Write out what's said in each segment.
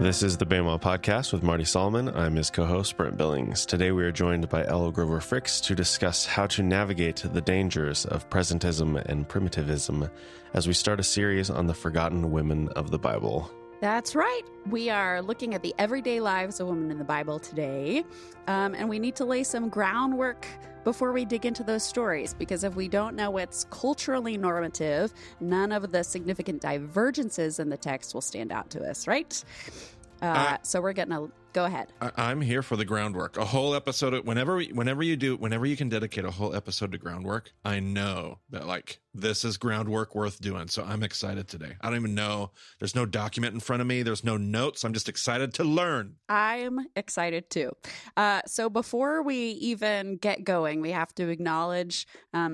This is the BAMA Podcast with Marty Solomon. I'm his co-host, Brent Billings. Today we are joined by Elle Grover Fricks to discuss how to navigate the dangers of Presentism and Primitivism as we start a series on the forgotten women of the Bible. That's right. We are looking at the everyday lives of women in the Bible today, and we need to lay some groundwork before we dig into those stories, because if we don't know what's culturally normative, none of the significant divergences in the text will stand out to us, right? So we're going to go ahead. I'm here for the groundwork. A whole episode, whenever you can dedicate a whole episode to groundwork, I know that this is groundwork worth doing. So I'm excited today. I don't even know. There's no document in front of me. There's no notes. I'm just excited to learn. I'm excited too. So before we even get going, we have to acknowledge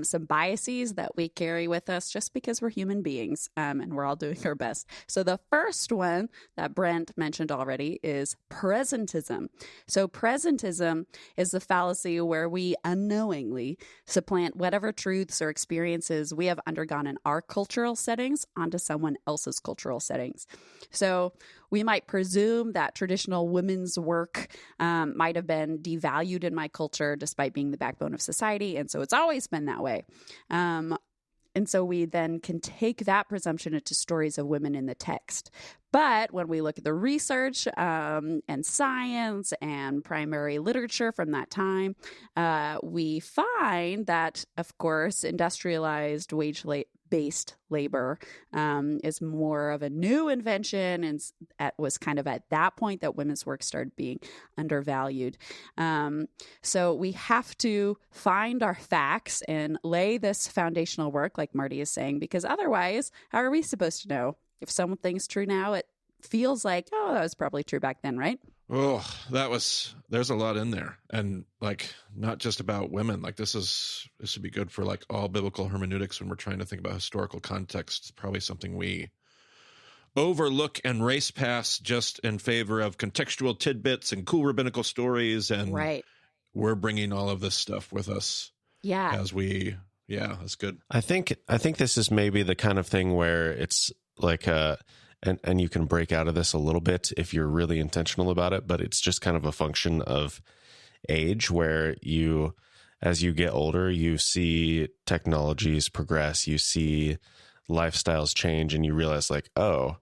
some biases that we carry with us just because we're human beings, and we're all doing our best. So the first one that Brent mentioned already is Presentism. So presentism is the fallacy where we unknowingly supplant whatever truths or experiences we have undergone in our cultural settings onto someone else's cultural settings. So we might presume that traditional women's work might have been devalued in my culture despite being the backbone of society. And so it's always been that way. And so we then can take that presumption into stories of women in the text. But when we look at the research and science and primary literature from that time, we find that, of course, industrialized wage-based labor is more of a new invention, and was kind of at that point that women's work started being undervalued. So we have to find our facts and lay this foundational work, like Marty is saying, because otherwise, how are we supposed to know? If something's true now, it feels like, oh, that was probably true back then, right? Oh, there's a lot in there. And not just about women. This would be good for all biblical hermeneutics when we're trying to think about historical context. It's probably something we overlook and race past just in favor of contextual tidbits and cool rabbinical stories. And right. We're bringing all of this stuff with us. Yeah. That's good. I think this is maybe the kind of thing where it's and you can break out of this a little bit if you're really intentional about it, but it's just kind of a function of age where as you get older, you see technologies progress, you see lifestyles change, and you realize oh,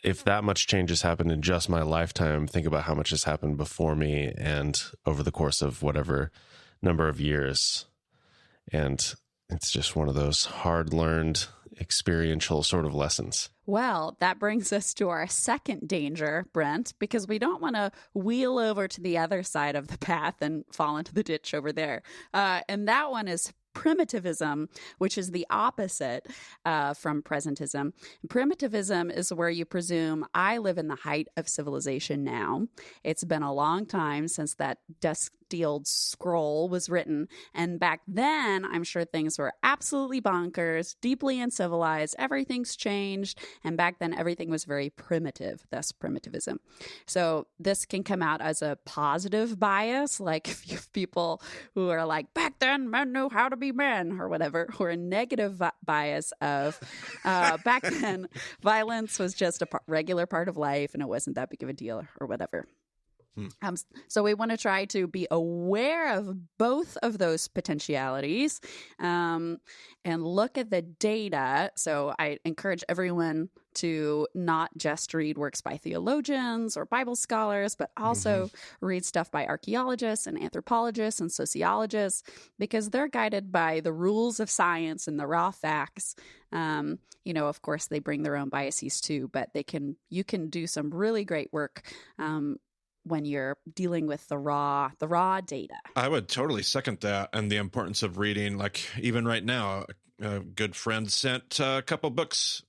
if that much change has happened in just my lifetime, think about how much has happened before me and over the course of whatever number of years. And it's just one of those hard-learned, experiential sort of lessons. Well, that brings us to our second danger, Brent, because we don't want to wheel over to the other side of the path and fall into the ditch over there. And that one is Primitivism, which is the opposite from Presentism. Primitivism is where you presume I live in the height of civilization now. It's been a long time since that dusty old scroll was written. And back then, I'm sure things were absolutely bonkers, deeply uncivilized. Everything's changed. And back then, everything was very primitive, thus primitivism. So this can come out as a positive bias, like if you have people who are like, back then, men knew how to be men, or whatever, or a negative bias of back then, violence was just a regular part of life and it wasn't that big of a deal, or whatever. So we want to try to be aware of both of those potentialities and look at the data. So I encourage everyone to not just read works by theologians or Bible scholars, but also read stuff by archaeologists and anthropologists and sociologists, because they're guided by the rules of science and the raw facts. Of course, they bring their own biases too, but you can do some really great work when you're dealing with the raw data. I would totally second that, and the importance of reading. Even right now, a good friend sent a couple books,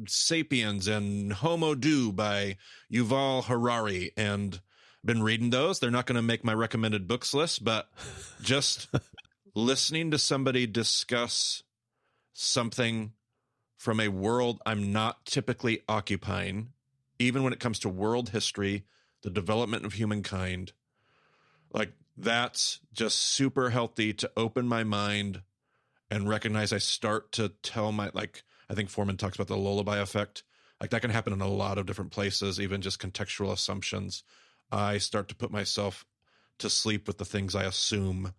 Sapiens and Homo Do by Yuval Harari, and been reading those. They're not going to make my recommended books list, but just listening to somebody discuss something from a world I'm not typically occupying, even when it comes to world history, the development of humankind, that's just super healthy to open my mind and recognize I start to tell I think Foreman talks about the lullaby effect. Like that can happen in a lot of different places, even just contextual assumptions. I start to put myself to sleep with the things I assume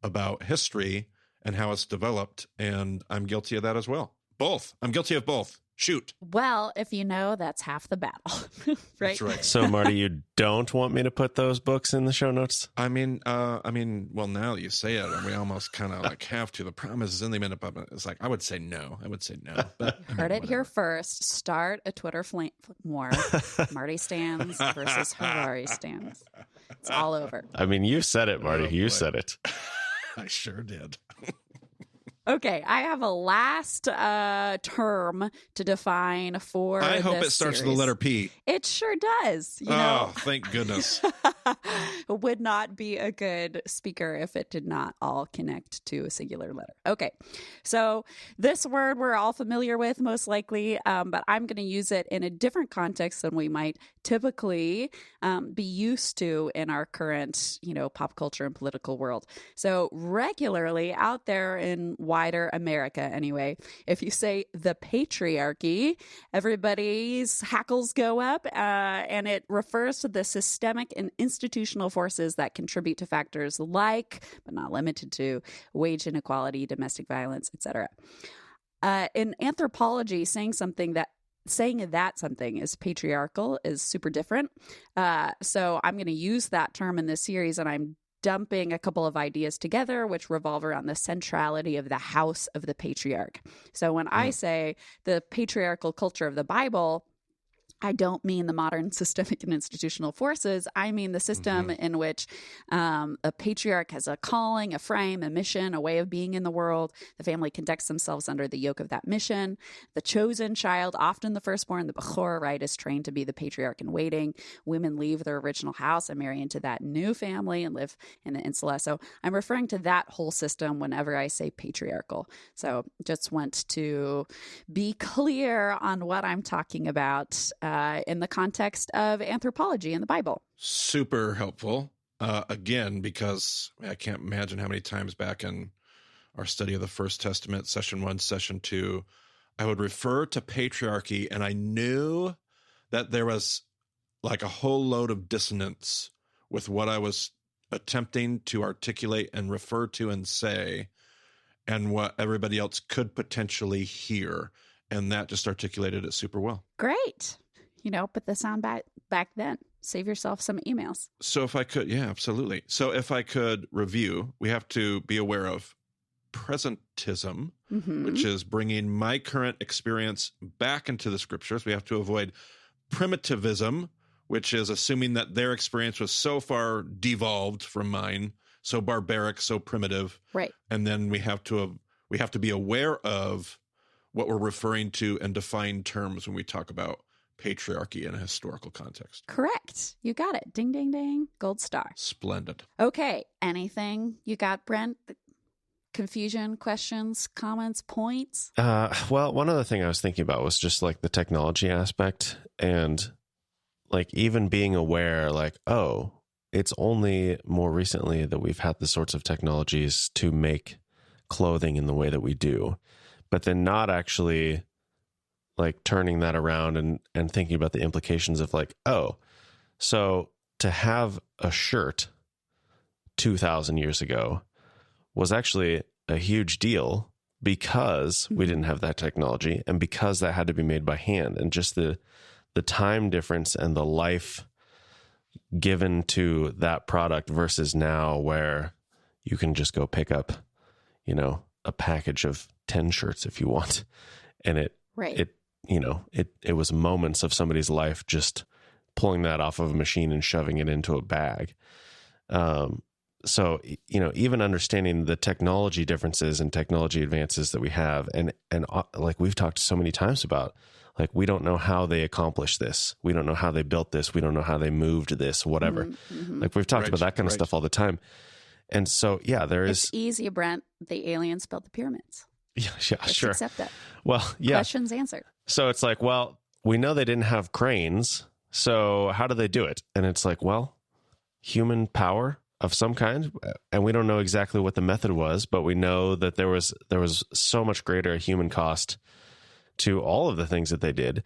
about history and how it's developed. And I'm guilty of that as well. Both. I'm guilty of both. Shoot. Well, if you know, that's half the battle, right? That's right. So, Marty, you don't want me to put those books in the show notes? I mean, well, now that you say it, and we almost kind of like have to. The problem is, in the minute, it's like I would say no. But Heard it here first. Start a Twitter flame war. Marty stands versus Harari stands. It's all over. I mean, you said it, Marty. You boy. said it. I sure did. Okay, I have a last term to define for I hope this it starts series. with the letter P. It sure does. You know, Oh, thank goodness. would not be a good speaker if it did not all connect to a singular letter. Okay, so this word we're all familiar with, most likely, but I'm going to use it in a different context than we might typically be used to in our current, pop culture and political world. So regularly out there in wider America, anyway, if you say the patriarchy, everybody's hackles go up, and it refers to the systemic and institutional forces that contribute to factors like, but not limited to, wage inequality, domestic violence, etc. In anthropology, saying that something is patriarchal is super different. So I'm going to use that term in this series, and I'm dumping a couple of ideas together which revolve around the centrality of the house of the patriarch. So when I say the patriarchal culture of the Bible, I don't mean the modern systemic and institutional forces. I mean the system in which a patriarch has a calling, a frame, a mission, a way of being in the world. The family conducts themselves under the yoke of that mission. The chosen child, often the firstborn, the Bechor, right, is trained to be the patriarch in waiting. Women leave their original house and marry into that new family and live in the insula. So I'm referring to that whole system whenever I say patriarchal. So just want to be clear on what I'm talking about in the context of anthropology in the Bible. Super helpful. Again, because I can't imagine how many times back in our study of the First Testament, session 1, session 2, I would refer to patriarchy, and I knew that there was like a whole load of dissonance with what I was attempting to articulate and refer to and say, and what everybody else could potentially hear. And that just articulated it super well. Great. Put the sound back then. Save yourself some emails. So if I could, yeah, absolutely. So if I could review, we have to be aware of presentism, which is bringing my current experience back into the scriptures. We have to avoid primitivism, which is assuming that their experience was so far devolved from mine, so barbaric, so primitive. Right. And then we have to be aware of what we're referring to and define terms when we talk about patriarchy in a historical context. Correct. You got it. Ding, ding, ding. Gold star. Splendid. Okay. Anything you got, Brent? Confusion, questions, comments, points? Well, one other thing I was thinking about was just like the technology aspect, and like even being aware, like, oh, it's only more recently that we've had the sorts of technologies to make clothing in the way that we do, but then not actually like turning that around and thinking about the implications of like, oh, so to have a shirt 2,000 years ago was actually a huge deal because we didn't have that technology and because that had to be made by hand, and just the time difference and the life given to that product versus now where you can just go pick up, a package of 10 shirts if you want. And it was moments of somebody's life just pulling that off of a machine and shoving it into a bag. So, even understanding the technology differences and technology advances that we have, and like we've talked so many times about, like, we don't know how they accomplished this. We don't know how they built this. We don't know how they moved this, whatever. Like we've talked about that kind of stuff all the time. And so, yeah, It's easy, Brent. The aliens built the pyramids. Yeah, Let's sure. accept that. Well, yeah. Questions answered. So it's like, well, we know they didn't have cranes. So how do they do it? And it's like, well, human power of some kind. And we don't know exactly what the method was, but we know that there was so much greater human cost to all of the things that they did.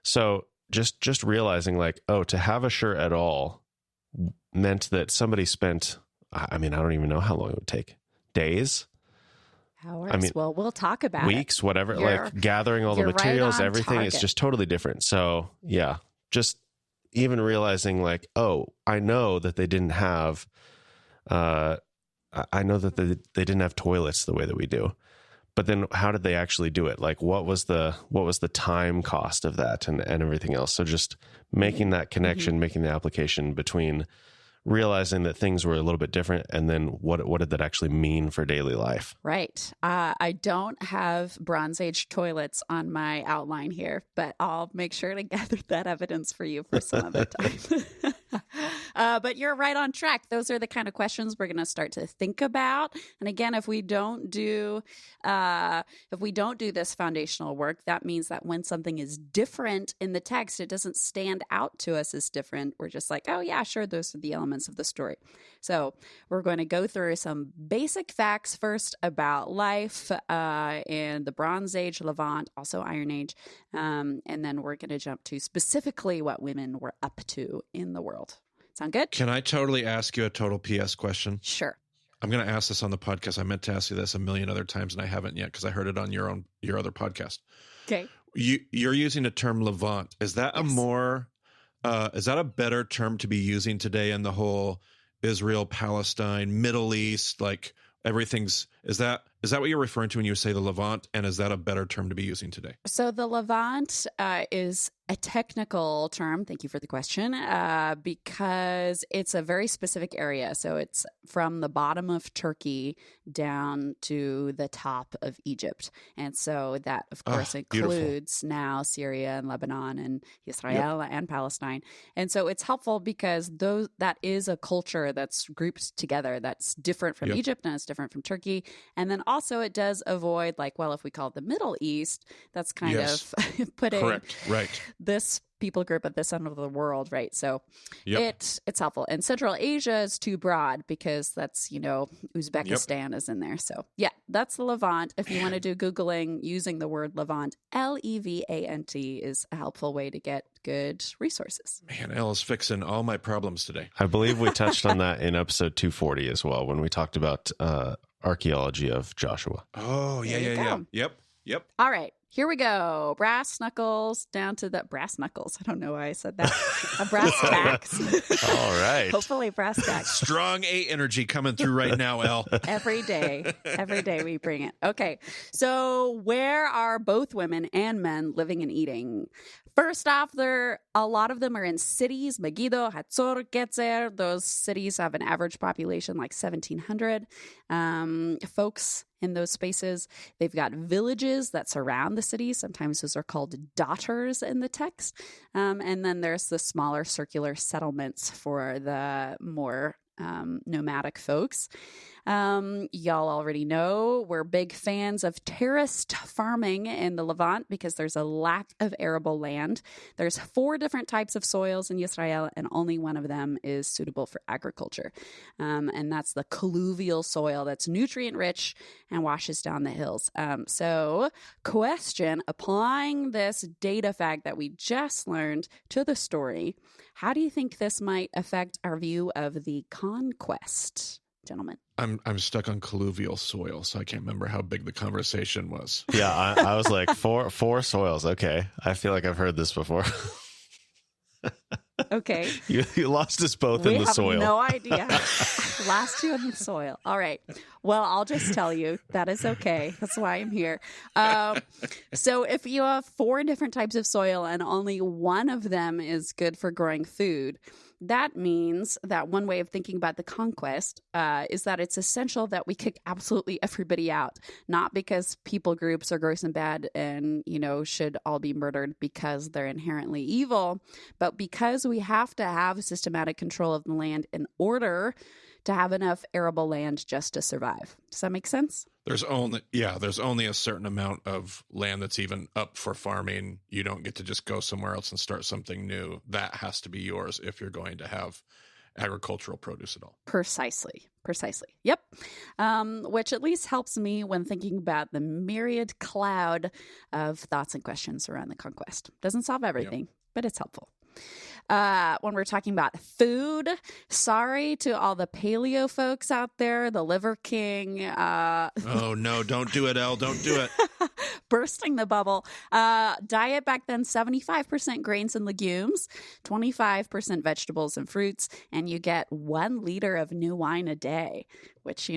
So just realizing like, oh, to have a shirt at all meant that somebody spent, I mean, I don't even know how long it would take. Days? Hours. I mean, well, we'll talk about weeks, it. whatever, like gathering all the materials, right on everything. target. It's just totally different. So yeah, just even realizing like, oh, I know that they didn't have, I know that they didn't have toilets the way that we do, but then how did they actually do it? Like what was the time cost of that and everything else? So just making that connection, making the application between realizing that things were a little bit different, and then what did that actually mean for daily life? Right. I don't have Bronze Age toilets on my outline here, but I'll make sure to gather that evidence for you for some other time. But you're right on track. Those are the kind of questions we're going to start to think about. And again, if we don't do this foundational work, that means that when something is different in the text, it doesn't stand out to us as different. We're just like, oh yeah, sure, those are the elements of the story. So we're going to go through some basic facts first about life in the Bronze Age, Levant, also Iron Age, and then we're going to jump to specifically what women were up to in the world. Sound good? Can I totally ask you a total PS question? Sure. I'm going to ask this on the podcast. I meant to ask you this a million other times, and I haven't yet because I heard it on your other podcast. Okay. You're using the term Levant. Is that is that a better term to be using today in the whole Israel, Palestine, Middle East, like everything's, is that what you're referring to when you say the Levant? And is that a better term to be using today? So the Levant is a technical term. Thank you for the question, because it's a very specific area. So it's from the bottom of Turkey down to the top of Egypt. And so that, of course, includes now Syria and Lebanon and Israel and Palestine. And so it's helpful because that is a culture that's grouped together that's different from Egypt and it's different from Turkey. And then also it does avoid, like, well, if we call it the Middle East, that's kind of putting this people group at this end of the world, right? So it's helpful. And Central Asia is too broad because that's, Uzbekistan is in there. So yeah, that's the Levant. If you want to do Googling using the word Levant, Levant is a helpful way to get good resources. Man, Elle is fixing all my problems today. I believe we touched on that in episode 240 as well, when we talked about archaeology of Joshua. Oh, yeah. Yep. All right. Here we go. Brass knuckles down to the brass knuckles. I don't know why I said that. A brass tacks. All right. Hopefully brass tacks. Strong A energy coming through right now, Elle. Every day we bring it. Okay. So where are both women and men living and eating? First off, a lot of them are in cities. Megiddo, Hatzor, Getzer. Those cities have an average population like 1,700 folks in those spaces. They've got villages that surround the city. Sometimes those are called daughters in the text. And then there's the smaller circular settlements for the more nomadic folks. Y'all already know we're big fans of terraced farming in the Levant because there's a lack of arable land. There's 4 different types of soils in Israel, and only one of them is suitable for agriculture. And that's the colluvial soil that's nutrient rich and washes down the hills. So question, applying this data fact that we just learned to the story, how do you think this might affect our view of the conquest, gentlemen? I'm stuck on colluvial soil, so I can't remember how big the conversation was. Yeah, I was like, four soils. Okay. I feel like I've heard this before. Okay. You lost us both in the soil. We have no idea. Lost you in the soil. All right. Well, I'll just tell you that is okay. That's why I'm here. So if you have 4 different types of soil and only one of them is good for growing food, that means that one way of thinking about the conquest is that it's essential that we kick absolutely everybody out, not because people groups are gross and bad and, should all be murdered because they're inherently evil, but because we have to have systematic control of the land in order to have enough arable land just to survive. Does that make sense? There's only a certain amount of land that's even up for farming. You don't get to just go somewhere else and start something new. That has to be yours if you're going to have agricultural produce at all. Precisely. Yep. Which at least helps me when thinking about the myriad cloud of thoughts and questions around the conquest. Doesn't solve everything, but it's helpful. When we're talking about food, sorry to all the paleo folks out there, the Liver King. Oh, no, don't do it, Elle. Don't do it. Bursting the bubble. Diet back then, 75% grains and legumes, 25% vegetables and fruits, and you get 1 liter of new wine a day, which,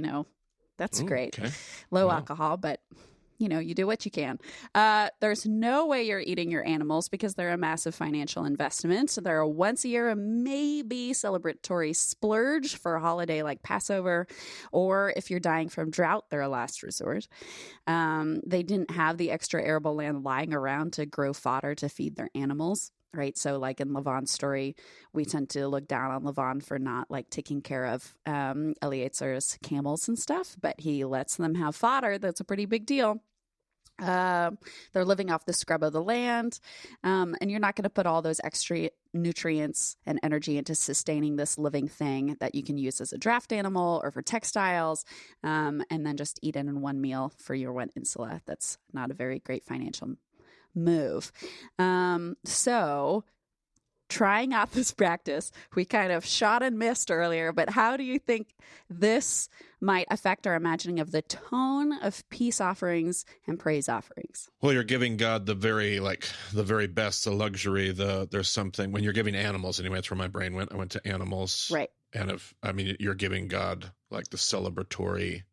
that's great. Okay. Low alcohol, but you do what you can. There's no way you're eating your animals because they're a massive financial investment. So they're a once a year, maybe celebratory splurge for a holiday like Passover. Or if you're dying from drought, they're a last resort. They didn't have the extra arable land lying around to grow fodder to feed their animals. Right. So like in Lavan's story, we tend to look down on Lavan for not like taking care of Eliezer's camels and stuff, but he lets them have fodder. That's a pretty big deal. They're living off the scrub of the land. And you're not going to put all those extra nutrients and energy into sustaining this living thing that you can use as a draft animal or for textiles, and then just eat it in one meal for your one insula. That's not a very great financial move. So trying out this practice, we kind of shot and missed earlier, but how do you think this might affect our imagining of the tone of peace offerings and praise offerings? Well, you're giving God the very best, the luxury, there's something when you're giving animals anyway, that's where my brain went. I went to animals. Right. And you're giving God like the celebratory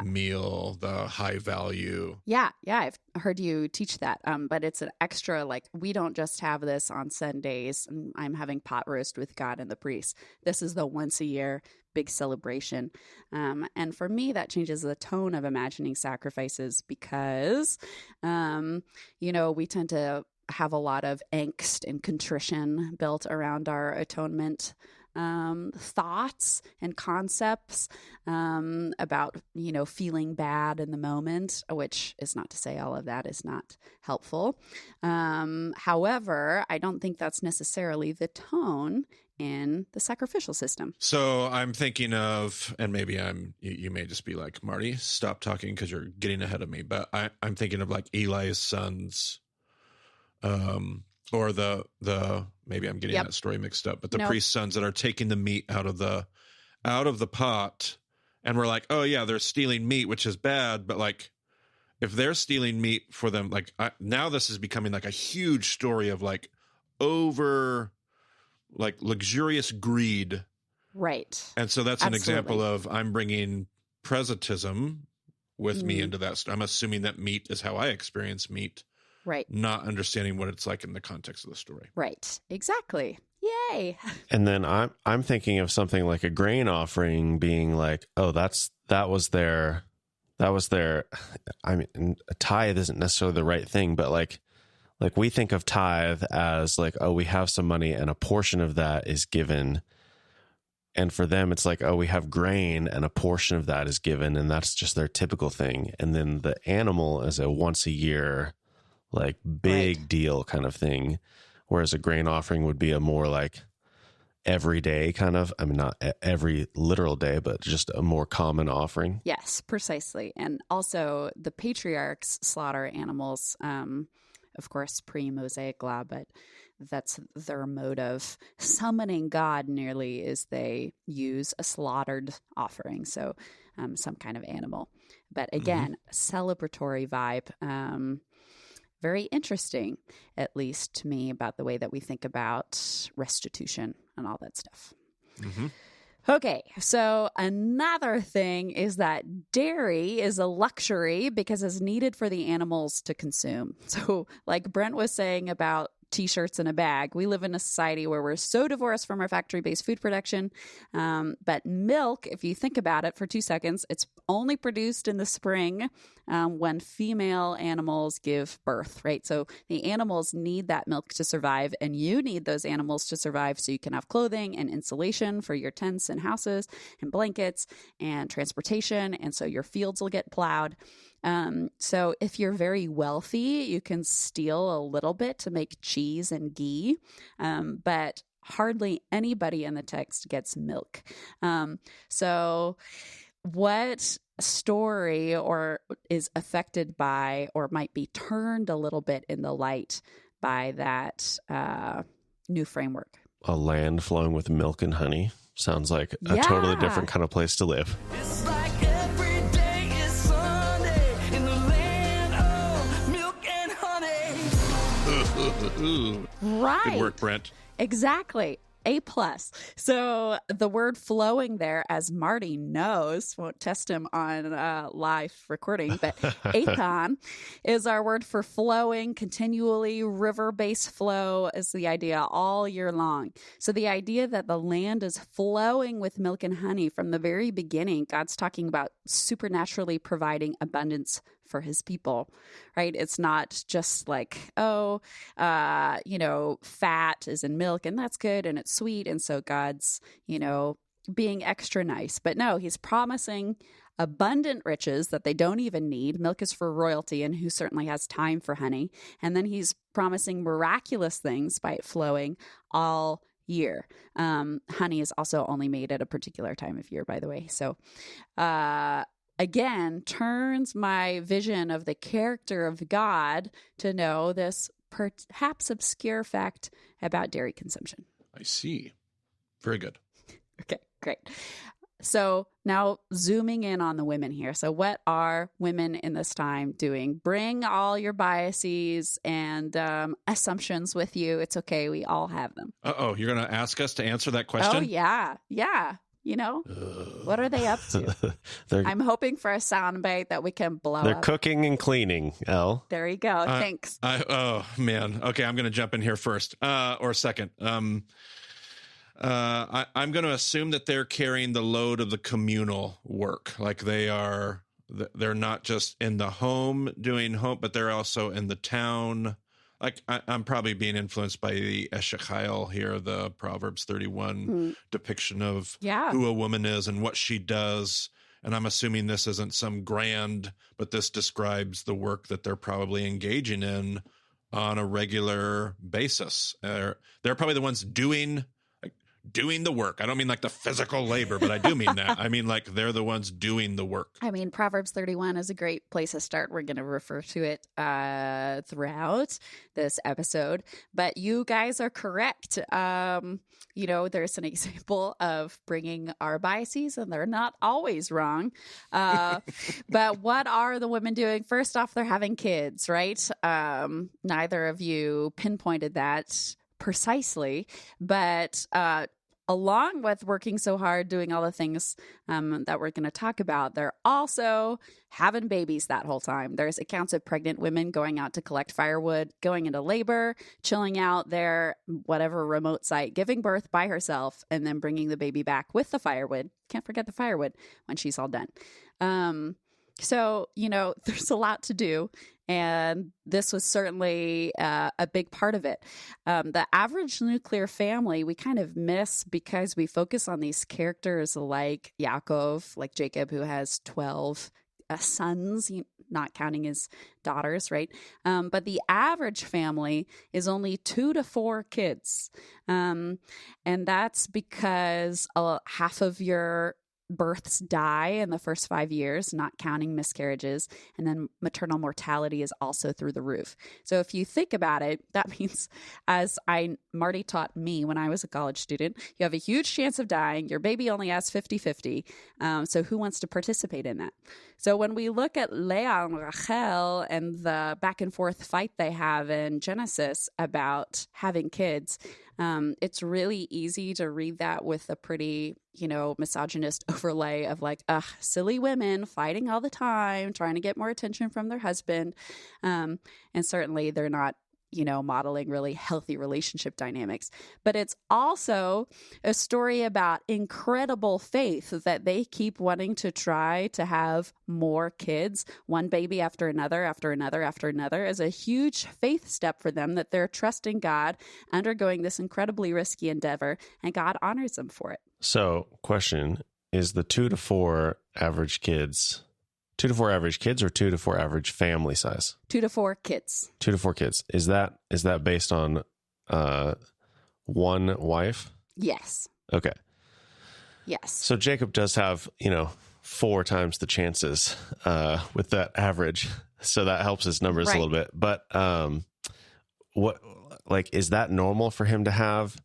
meal, the high value. Yeah. I've heard you teach that. But it's an extra, like, we don't just have this on Sundays and I'm having pot roast with God and the priest. This is the once a year big celebration. And for me, that changes the tone of imagining sacrifices because, we tend to have a lot of angst and contrition built around our atonement thoughts and concepts about, feeling bad in the moment, which is not to say all of that is not helpful. However, I don't think that's necessarily the tone in the sacrificial system. So I'm thinking of, and maybe you may just be like, Marty, stop talking because you're getting ahead of me, but I'm thinking of like Eli's sons, or the maybe I'm getting that story mixed up, but the priest's sons that are taking the meat out of the pot, and we're like, oh yeah, they're stealing meat, which is bad, but like if they're stealing meat for them, like now this is becoming like a huge story of like over like luxurious greed, right? And so that's an example of I'm bringing presentism with me into that. I'm assuming that meat is how I experience meat. Right. Not understanding what it's like in the context of the story. Right. Exactly. Yay. And then I'm thinking of something like a grain offering being like, oh, that was their I mean, a tithe isn't necessarily the right thing, but like we think of tithe as like, oh, we have some money and a portion of that is given. And for them, it's like, oh, we have grain and a portion of that is given. And that's just their typical thing. And then the animal is a once a year, like big deal kind of thing. Whereas a grain offering would be a more like everyday kind of, I mean, not every literal day, but just a more common offering. Yes, precisely. And also the patriarchs slaughter animals, of course, pre-Mosaic law, but that's their mode of summoning God nearly is they use a slaughtered offering. So some kind of animal. But again, celebratory vibe. Very interesting, at least to me, about the way that we think about restitution and all that stuff. Mm-hmm. Okay, so another thing is that dairy is a luxury because it's needed for the animals to consume. So like Brent was saying about T-shirts in a bag, we live in a society where we're so divorced from our factory-based food production. But milk, if you think about it for 2 seconds, it's only produced in the spring when female animals give birth, right? So the animals need that milk to survive, and you need those animals to survive so you can have clothing and insulation for your tents and houses and blankets and transportation, and so your fields will get plowed. So if you're very wealthy, you can steal a little bit to make cheese and ghee. But hardly anybody in the text gets milk. So what story or is affected by or might be turned a little bit in the light by that new framework? A land flowing with milk and honey sounds like a totally different kind of place to live. It's like every day is Sunday in the land of milk and honey. Right. Good work, Brent. Exactly. A+. So the word flowing there, as Marty knows, won't test him on live recording, but athon is our word for flowing continually. River-based flow is the idea all year long. So the idea that the land is flowing with milk and honey from the very beginning, God's talking about supernaturally providing abundance for his people, right? It's not just like, fat is in milk and that's good and it's sweet. And so God's, being extra nice. But no, he's promising abundant riches that they don't even need. Milk is for royalty, and who certainly has time for honey. And then he's promising miraculous things by it flowing all year. Honey is also only made at a particular time of year, by the way. So, again, turns my vision of the character of God to know this perhaps obscure fact about dairy consumption. I see. Very good. Okay, great. So now zooming in on the women here. So what are women in this time doing? Bring all your biases and assumptions with you. It's okay. We all have them. Uh-oh, you're going to ask us to answer that question? Oh, yeah. Yeah. What are they up to? I'm hoping for a soundbite that we can blow They're up. cooking and cleaning, Elle. There you go. Thanks. Oh, man. Okay, I'm going to jump in here first or second. I'm going to assume that they're carrying the load of the communal work. Like they're not just in the home doing home, but they're also in the town. Like I'm probably being influenced by the Eshachayil here, the Proverbs 31 depiction of who a woman is and what she does. And I'm assuming this isn't some grand, but this describes the work that they're probably engaging in on a regular basis. They're probably the ones doing the work. I don't mean like the physical labor, but I do mean that. I mean like they're the ones doing the work. I mean, Proverbs 31 is a great place to start. We're going to refer to it throughout this episode. But you guys are correct. There's an example of bringing our biases, and they're not always wrong. But what are the women doing? First off, they're having kids, right? Neither of you pinpointed that precisely, but along with working so hard, doing all the things that we're going to talk about, they're also having babies that whole time. There's accounts of pregnant women going out to collect firewood, going into labor, chilling out there, whatever remote site, giving birth by herself, and then bringing the baby back with the firewood. Can't forget the firewood when she's all done. So, there's a lot to do. And this was certainly a big part of it. The average nuclear family, we kind of miss because we focus on these characters like Yaakov, like Jacob, who has 12 sons, not counting his daughters, right? But the average family is only 2 to 4 kids. And that's because half of your births die in the first 5 years, not counting miscarriages. And then maternal mortality is also through the roof. So if you think about it, that means, as Marty taught me when I was a college student, you have a huge chance of dying. Your baby only has 50-50. So who wants to participate in that? So when we look at Leah and Rachel and the back and forth fight they have in Genesis about having kids, it's really easy to read that with a pretty, misogynist overlay of like, silly women fighting all the time, trying to get more attention from their husband. And certainly they're not, modeling really healthy relationship dynamics. But it's also a story about incredible faith that they keep wanting to try to have more kids, one baby after another, after another, after another, is a huge faith step for them that they're trusting God, undergoing this incredibly risky endeavor, and God honors them for it. So, question, is the 2 to 4 average kids 2 to 4 average kids or 2 to 4 average family size? 2 to 4 kids. 2 to 4 kids. Is that based on one wife? Yes. Okay. Yes. So Jacob does have, 4 times the chances with that average. So that helps his numbers a Right. little bit. But is that normal for him to have?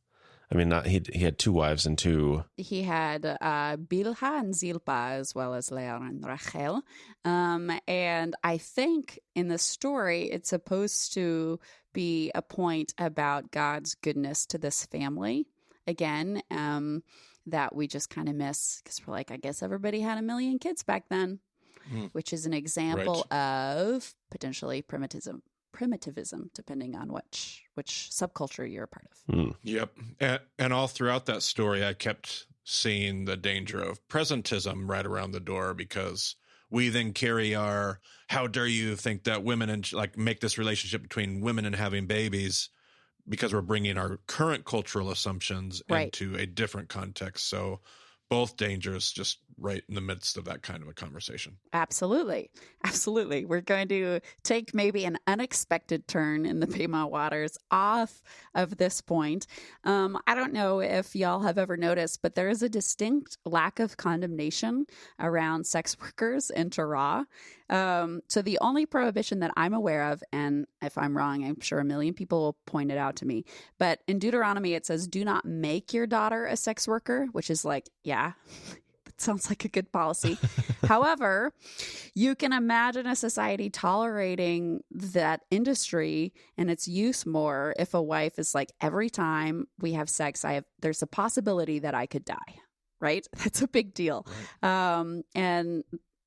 I mean, he had 2 wives and 2. He had Bilha and Zilpa, as well as Leah and Rachel. And I think in the story, it's supposed to be a point about God's goodness to this family. Again, that we just kind of miss because we're like, I guess everybody had a million kids back then, which is an example of potentially primitivism, depending on which subculture you're a part of. Yep. And all throughout that story, I kept seeing the danger of presentism right around the door, because we then carry our, how dare you think that women and make this relationship between women and having babies, because we're bringing our current cultural assumptions into a different context. So both dangers just right in the midst of that kind of a conversation. Absolutely. Absolutely. We're going to take maybe an unexpected turn in the Pema waters off of this point. I don't know if y'all have ever noticed, but there is a distinct lack of condemnation around sex workers in Torah. So the only prohibition that I'm aware of, and if I'm wrong, I'm sure a million people will point it out to me, but in Deuteronomy, it says, do not make your daughter a sex worker, which is like, yeah, that sounds like a good policy. However, you can imagine a society tolerating that industry and its use more if a wife is like, every time we have sex, there's a possibility that I could die, right? That's a big deal. Right. And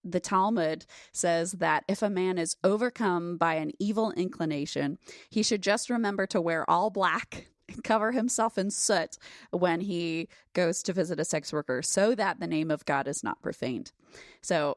the Talmud says that if a man is overcome by an evil inclination, he should just remember to wear all black and cover himself in soot when he goes to visit a sex worker, so that the name of God is not profaned. So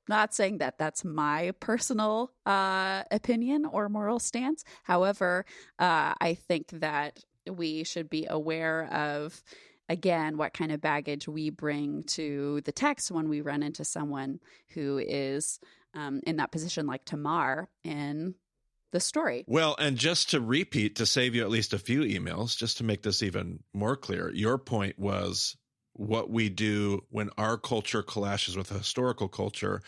not saying that that's my personal opinion or moral stance. However, I think that we should be aware of, again, what kind of baggage we bring to the text when we run into someone who is in that position, like Tamar in the story. Well, and just to repeat, to save you at least a few emails, just to make this even more clear, your point was what we do when our culture clashes with a historical culture.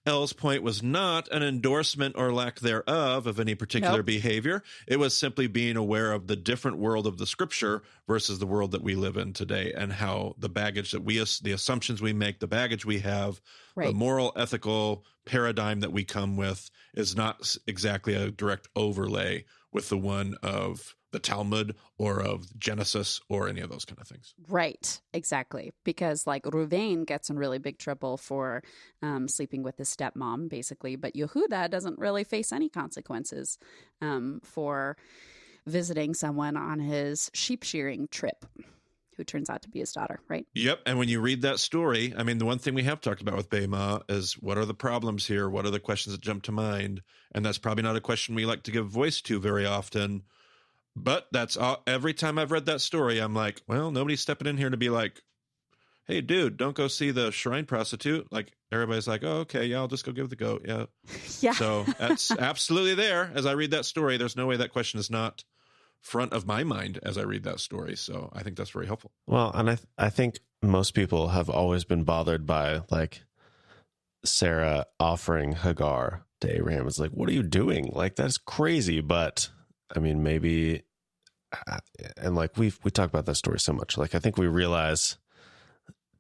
Elle's point was not an endorsement or lack thereof of any particular behavior. It was simply being aware of the different world of the scripture versus the world that we live in today, and how the baggage that the assumptions we make, the baggage we have, the moral, ethical paradigm that we come with is not exactly a direct overlay with the one of the Talmud or of Genesis or any of those kind of things. Right, exactly. Because like Ruvain gets in really big trouble for sleeping with his stepmom, basically. But Yehuda doesn't really face any consequences for visiting someone on his sheep shearing trip, who turns out to be his daughter, right? Yep. And when you read that story, I mean, the one thing we have talked about with Bema is, what are the problems here? What are the questions that jump to mind? And that's probably not a question we like to give voice to very often. But that's all, every time I've read that story, I'm like, well, nobody's stepping in here to be like, hey, dude, don't go see the shrine prostitute. Like, everybody's like, oh, okay, yeah, I'll just go give the goat. Yeah. Yeah. So that's absolutely there. As I read that story, there's no way that question is not front of my mind as I read that story. So I think that's very helpful. Well, and I think most people have always been bothered by like Sarah offering Hagar to Abraham. It's like, what are you doing? Like, that's crazy. But I mean, maybe, and like we talk about that story so much. Like, I think we realize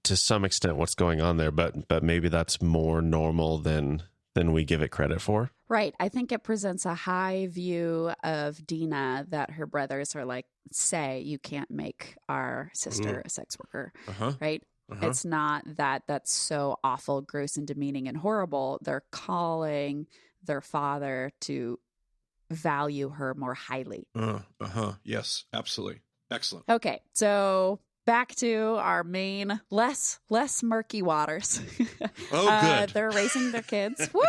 to some extent what's going on there, but maybe that's more normal than we give it credit for. Right. I think it presents a high view of Dinah that her brothers are like, say, you can't make our sister a sex worker, right? It's not that that's so awful, gross, and demeaning and horrible. They're calling their father to value her more highly. Yes, absolutely. Excellent. Okay, so back to our main, less murky waters. Oh, good. They're raising their kids. Woo!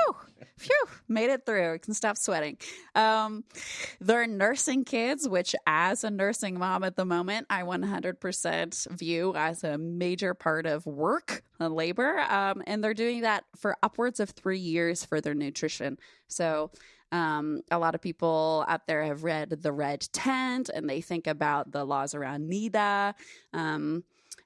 Phew! Made it through. I can stop sweating. They're nursing kids, which as a nursing mom at the moment, I 100% view as a major part of work and labor. And they're doing that for upwards of 3 years for their nutrition. So A lot of people out there have read The Red Tent, and they think about the laws around NIDA,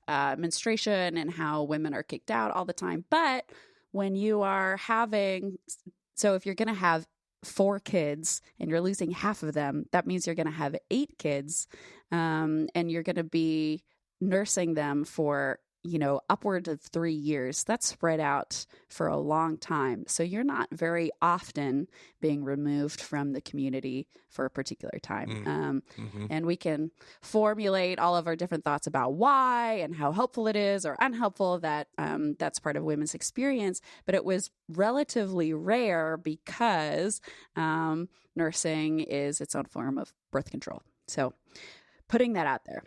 menstruation, and how women are kicked out all the time. But when you are if you're going to have 4 kids and you're losing half of them, that means you're going to have 8 kids, and you're going to be nursing them for upward of 3 years. That's spread out for a long time. So you're not very often being removed from the community for a particular time. And we can formulate all of our different thoughts about why and how helpful it is or unhelpful that that's part of women's experience. But it was relatively rare because nursing is its own form of birth control. So putting that out there.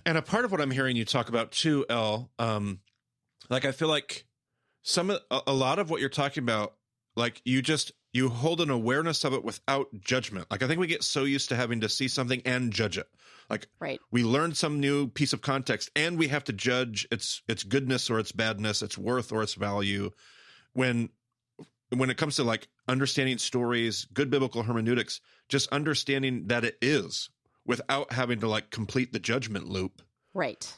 And a part of what I'm hearing you talk about too, Elle, like I feel like a lot of what you're talking about, like you hold an awareness of it without judgment. Like I think we get so used to having to see something and judge it. Like we learn some new piece of context and we have to judge its goodness or its badness, its worth or its value. When it comes to like understanding stories, good biblical hermeneutics, just understanding that it is, without having to like complete the judgment loop,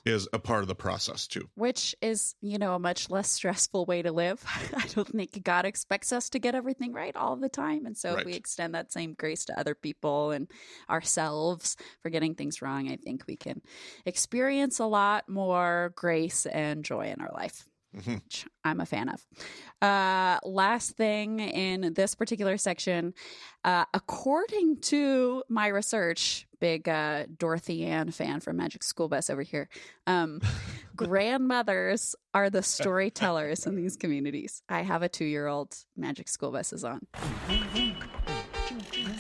is a part of the process too. Which is, a much less stressful way to live. I don't think God expects us to get everything right all the time. And so if we extend that same grace to other people and ourselves for getting things wrong, I think we can experience a lot more grace and joy in our life. Which I'm a fan of. Last thing in this particular section, according to my research, big Dorothy Ann fan from Magic School Bus over here, grandmothers are the storytellers in these communities. I have a 2-year-old. Magic School Bus is on.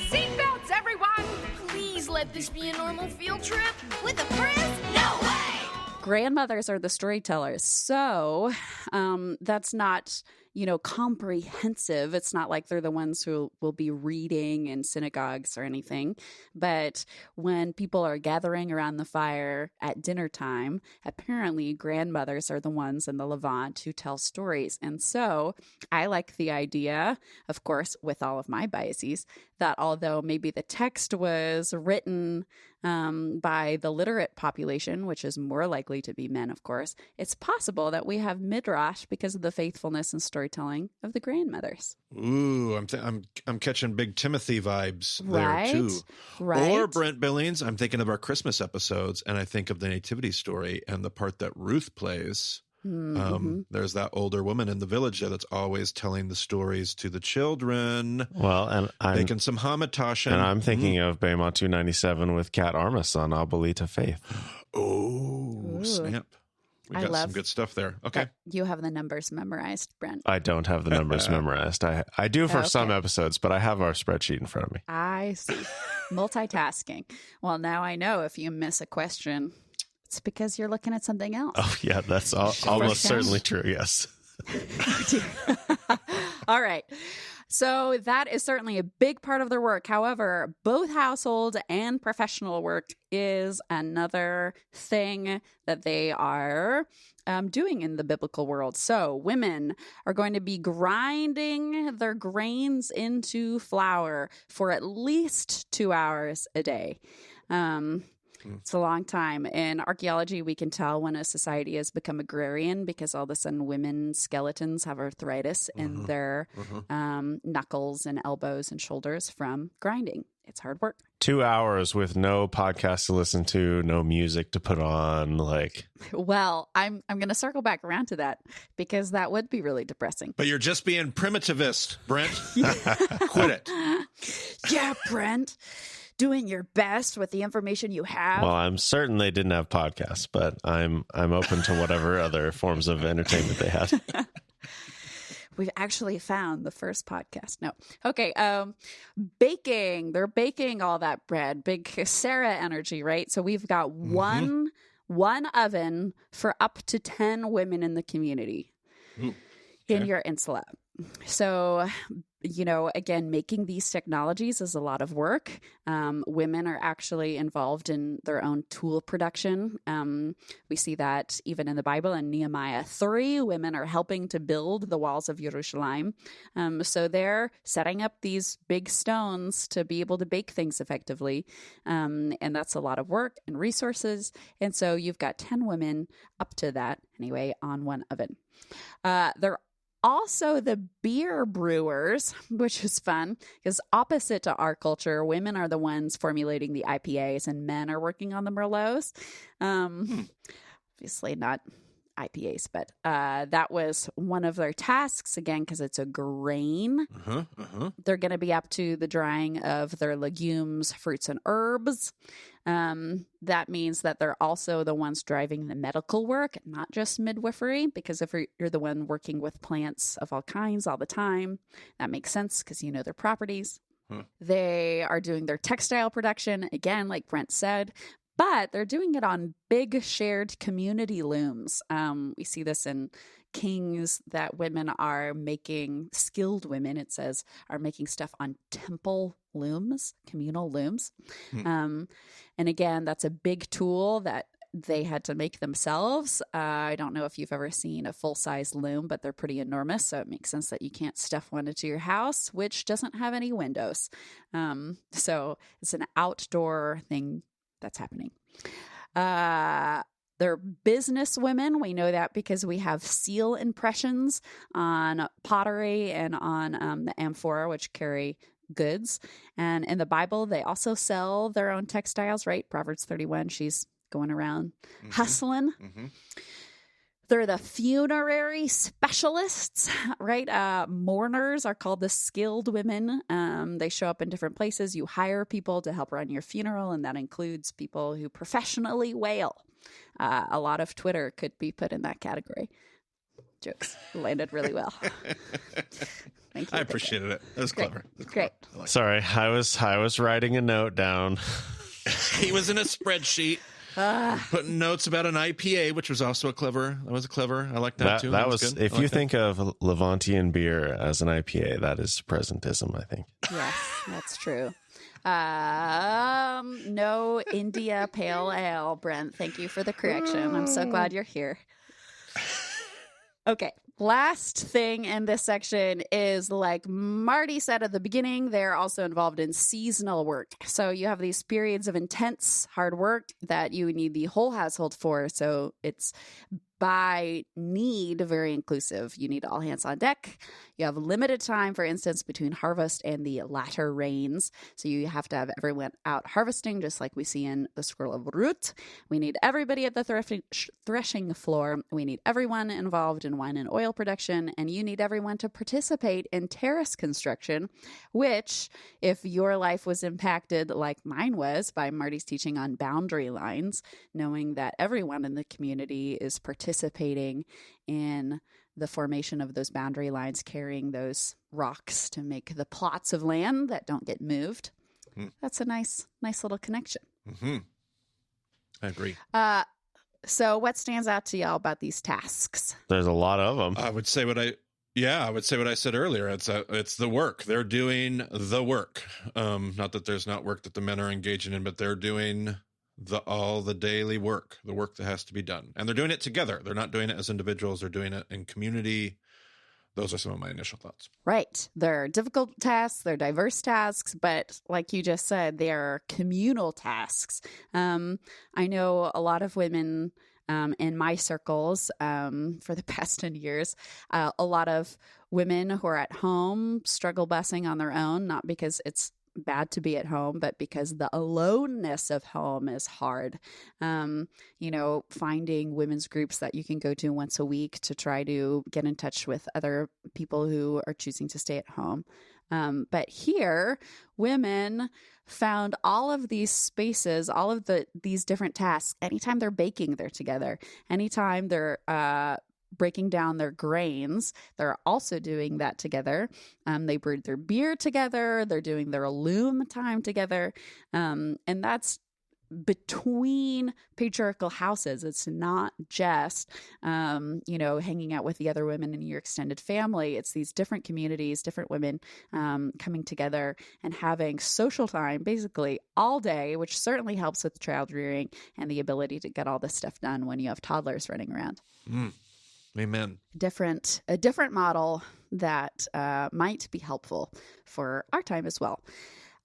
Seatbelts, everyone! Please let this be a normal field trip. With a friend? No way! Grandmothers are the storytellers. So that's not, comprehensive. It's not like they're the ones who will be reading in synagogues or anything. But when people are gathering around the fire at dinner time, apparently grandmothers are the ones in the Levant who tell stories. And so I like the idea, of course, with all of my biases, that although maybe the text was written by the literate population, which is more likely to be men, of course, it's possible that we have midrash because of the faithfulness and storytelling of the grandmothers. Ooh, I'm catching big Timothy vibes there too. Right. Or Brent Billings, I'm thinking of our Christmas episodes, and I think of the nativity story and the part that Ruth plays. There's that older woman in the village that's always telling the stories to the children. Well, and I'm making some hamantash. And I'm thinking of Bayma 297 with Kat Armas on Abuelita Faith. Oh, snap. We got some good stuff there. Okay. You have the numbers memorized, Brent. I don't have the numbers memorized. I do for some episodes, but I have our spreadsheet in front of me. I see. Multitasking. Well, now I know if you miss a question, it's because you're looking at something else. Oh, yeah, that's almost certainly true, yes. All right. So that is certainly a big part of their work. However, both household and professional work is another thing that they are doing in the biblical world. So women are going to be grinding their grains into flour for at least 2 hours a day. It's a long time. In archaeology, we can tell when a society has become agrarian because all of a sudden women's skeletons have arthritis in their knuckles and elbows and shoulders from grinding. It's hard work. 2 hours with no podcast to listen to, no music to put on, Well, I'm going to circle back around to that because that would be really depressing. But you're just being primitivist, Brent. Quit it. Yeah, Brent. Doing your best with the information you have. Well, I'm certain they didn't have podcasts, but I'm open to whatever other forms of entertainment they had. We've actually found the first podcast. No. Okay. Baking. They're baking all that bread. Big Sarah energy, right? So we've got one oven for up to 10 women in the community in your insula. So again, making these technologies is a lot of work. Women are actually involved in their own tool production. We see that even in the Bible in Nehemiah 3, women are helping to build the walls of Jerusalem. So they're setting up these big stones to be able to bake things effectively. And that's a lot of work and resources. And so you've got 10 women up to that anyway on one oven. They're also the beer brewers, which is fun because opposite to our culture, women are the ones formulating the IPAs and men are working on the Merlots. Obviously not IPAs, but that was one of their tasks, again, because it's a grain. They're going to be up to the drying of their legumes, fruits, and herbs. That means that they're also the ones driving the medical work, not just midwifery, because if you're the one working with plants of all kinds all the time, that makes sense because you know their properties. They are doing their textile production, again, like Brent said, but they're doing it on big shared community looms. We see this in Kings that women are making, skilled women, it says, are making stuff on temple looms, communal looms. And again, that's a big tool that they had to make themselves. I don't know if you've ever seen a full-size loom, but they're pretty enormous. So it makes sense that you can't stuff one into your house, which doesn't have any windows. So it's an outdoor thing that's happening. They're business women. We know that because we have seal impressions on pottery and on the amphora, which carry goods. And in the Bible, they also sell their own textiles, right? Proverbs 31, she's going around hustling. They're the funerary specialists, right? Mourners are called the skilled women. They show up in different places. You hire people to help run your funeral, and that includes people who professionally wail. A lot of Twitter could be put in that category. Jokes landed really well. Thank you. I appreciated it. That was clever. Great. Sorry, I was writing a note down. He was in a spreadsheet. Putting notes about an IPA, which was also that was a clever. I like that too. That was good. if you think of Levantian beer as an IPA, that is presentism, I think. Yes, that's true. No India Pale Ale, Brent. Thank you for the correction. I'm so glad you're here. Okay. Last thing in this section is, like Marty said at the beginning, they're also involved in seasonal work. So you have these periods of intense hard work that you need the whole household for. So it's by need very inclusive. You need all hands on deck. You have limited time, for instance, between harvest and the latter rains. So you have to have everyone out harvesting, just like we see in the Scroll of Ruth. We need everybody at the threshing floor. We need everyone involved in wine and oil production. And you need everyone to participate in terrace construction, which, if your life was impacted like mine was by Marty's teaching on boundary lines, knowing that everyone in the community is participating in the formation of those boundary lines, carrying those rocks to make the plots of land that don't get moved. That's a nice little connection. I agree. So what stands out to y'all about these tasks? There's a lot of them. I would say what I said earlier. It's the work. They're doing the work. Not that there's not work that the men are engaging in, but they're doing all the daily work, the work that has to be done. And they're doing it together. They're not doing it as individuals. They're doing it in community. Those are some of my initial thoughts. Right. They're difficult tasks. They're diverse tasks. But like you just said, they're communal tasks. I know a lot of women in my circles for the past 10 years, a lot of women who are at home struggle busing on their own, not because it's bad to be at home, but because the aloneness of home is hard. Finding women's groups that you can go to once a week to try to get in touch with other people who are choosing to stay at home. But here, women found all of these spaces, all of these different tasks. Anytime they're baking, they're together. Anytime they're breaking down their grains, they're also doing that together. They brewed their beer together. They're doing their loom time together. And that's between patriarchal houses. It's not just, hanging out with the other women in your extended family. It's these different communities, different women coming together and having social time basically all day, which certainly helps with child rearing and the ability to get all this stuff done when you have toddlers running around. Amen. A different model that might be helpful for our time as well.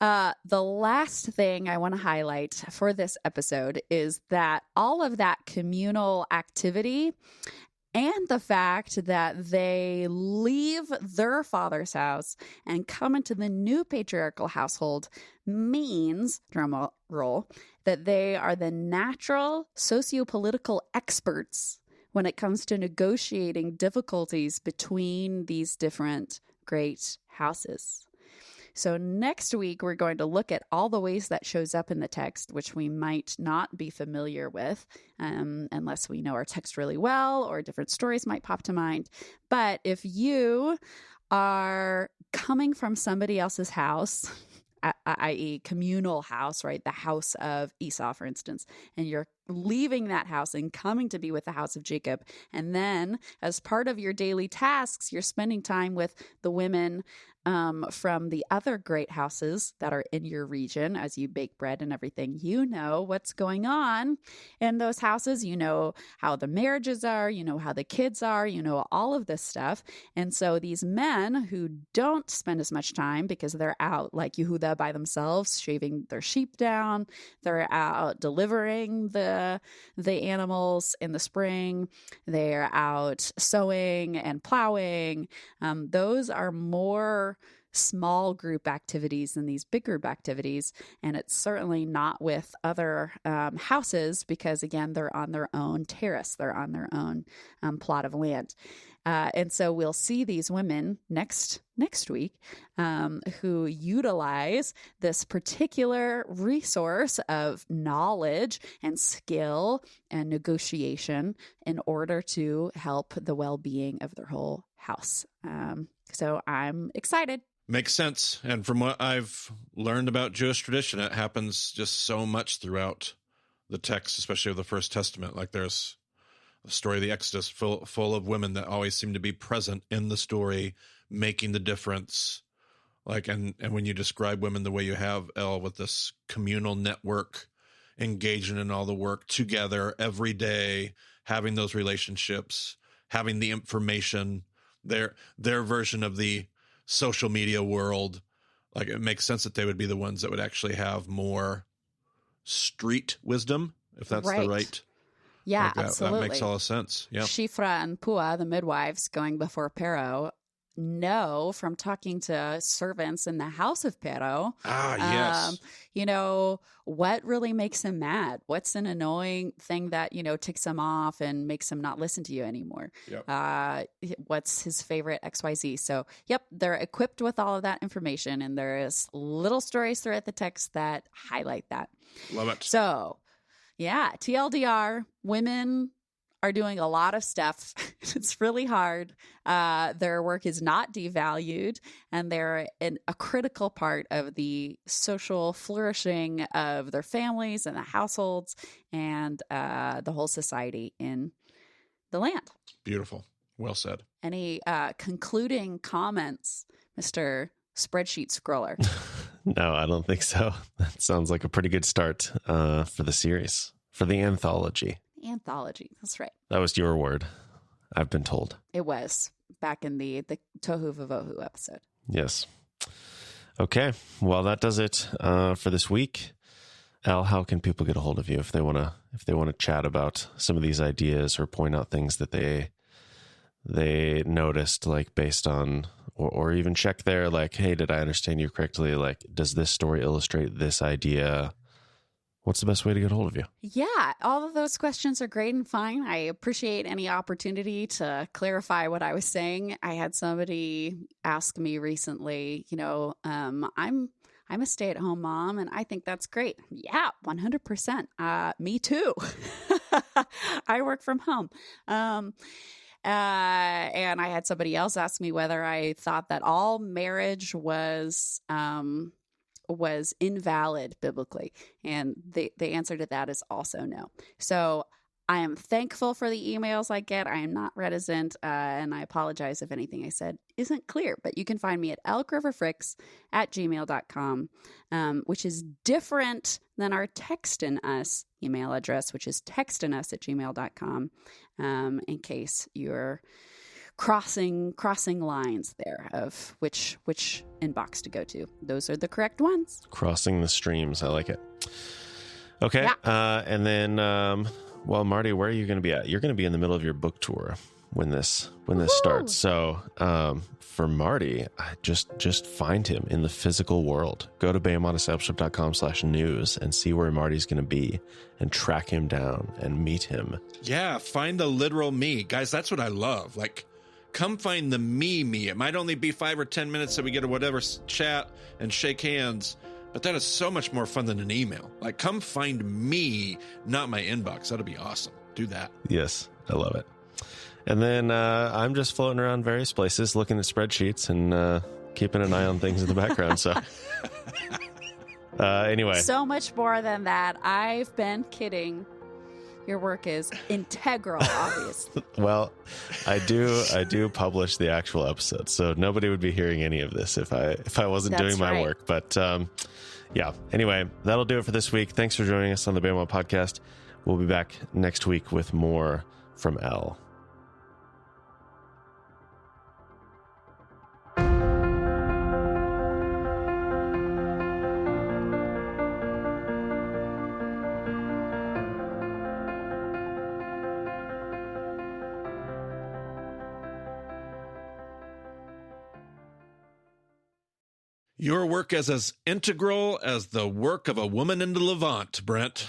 The last thing I want to highlight for this episode is that all of that communal activity and the fact that they leave their father's house and come into the new patriarchal household means, drum roll, that they are the natural sociopolitical experts when it comes to negotiating difficulties between these different great houses. So next week, we're going to look at all the ways that shows up in the text, which we might not be familiar with unless we know our text really well, or different stories might pop to mind. But if you are coming from somebody else's house, i.e. communal house, right? The house of Esau, for instance, and you're leaving that house and coming to be with the house of Jacob. And then as part of your daily tasks, you're spending time with the women from the other great houses that are in your region as you bake bread and everything. You know what's going on in those houses. You know how the marriages are. You know how the kids are. You know all of this stuff. And so these men who don't spend as much time because they're out like Yehuda by themselves, shaving their sheep down. They're out delivering the animals in the spring. They're out sowing and plowing. Those are more small group activities than these big group activities. And it's certainly not with other houses because, again, they're on their own terrace. They're on their own plot of land. And so we'll see these women next week who utilize this particular resource of knowledge and skill and negotiation in order to help the well-being of their whole house. So I'm excited. Makes sense. And from what I've learned about Jewish tradition, it happens just so much throughout the text, especially of the First Testament. Like there's a story of the Exodus full of women that always seem to be present in the story, making the difference. Like, and when you describe women the way you have, Elle, with this communal network, engaging in all the work together every day, having those relationships, having the information, their version of the social media world, like it makes sense that they would be the ones that would actually have more street wisdom, if that's the right. Yeah, like absolutely. That makes all the sense. Yeah. Shifra and Pua, the midwives going before Pharaoh, know from talking to servants in the house of Pharaoh. Yes. What really makes him mad? What's an annoying thing that, ticks him off and makes him not listen to you anymore? Yep. What's his favorite XYZ? So, they're equipped with all of that information, and there is little stories throughout the text that highlight that. Love it. So, TLDR, women are doing a lot of stuff. It's really hard. Their work is not devalued, and they're a critical part of the social flourishing of their families and the households and the whole society in the land. Beautiful. Well said. Any concluding comments, Mr. Spreadsheet Scroller? No, I don't think so. That sounds like a pretty good start for the series, for the anthology. Anthology. That's right. That was your word, I've been told. It was back in the Tohu Vavohu episode. Yes. Okay. Well, that does it for this week. Elle, how can people get a hold of you if they want to chat about some of these ideas or point out things that they noticed, like based on, or even check there, like, hey, did I understand you correctly? Like, does this story illustrate this idea? What's the best way to get a hold of you? Yeah, all of those questions are great and fine. I appreciate any opportunity to clarify what I was saying. I had somebody ask me recently, I'm a stay-at-home mom, and I think that's great. Yeah, 100%. Me too. I work from home. And I had somebody else ask me whether I thought that all marriage was was invalid biblically? And the answer to that is also no. So I am thankful for the emails I get. I am not reticent, and I apologize if anything I said isn't clear. But you can find me at ellegroverfricks@gmail.com, which is different than our textin' us email address, which is textinus@gmail.com, in case you're crossing lines there of which inbox to go to. Those are the correct ones. Crossing the streams. I like it. Okay. Yeah. And then, well, Marty, where are you going to be at? You're going to be in the middle of your book tour when this starts. So for Marty, just find him in the physical world. Go to BehemothDiscipleship.com/news and see where Marty's going to be and track him down and meet him. Yeah, find the literal me. Guys, that's what I love. Like, come find the me. It might only be 5 or 10 minutes that we get a whatever chat and shake hands, but that is so much more fun than an email. Like, come find me, not my inbox. That'll be awesome. Do that. Yes, I love it. And then I'm just floating around various places, looking at spreadsheets and keeping an eye on things in the background. So anyway. So much more than that. I've been kidding. Your work is integral, obviously. Well, I do publish the actual episodes, so nobody would be hearing any of this if I wasn't That's doing my right. work. But yeah, anyway, that'll do it for this week. Thanks for joining us on the Behemoth Podcast. We'll be back next week with more from Elle. Your work is as integral as the work of a woman in the Levant, Brent.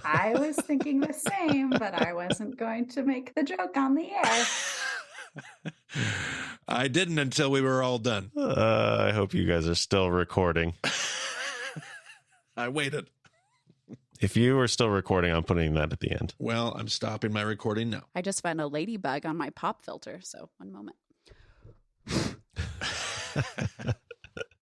I was thinking the same, but I wasn't going to make the joke on the air. I didn't until we were all done. I hope you guys are still recording. I waited. If you are still recording, I'm putting that at the end. Well, I'm stopping my recording now. I just found a ladybug on my pop filter, so one moment.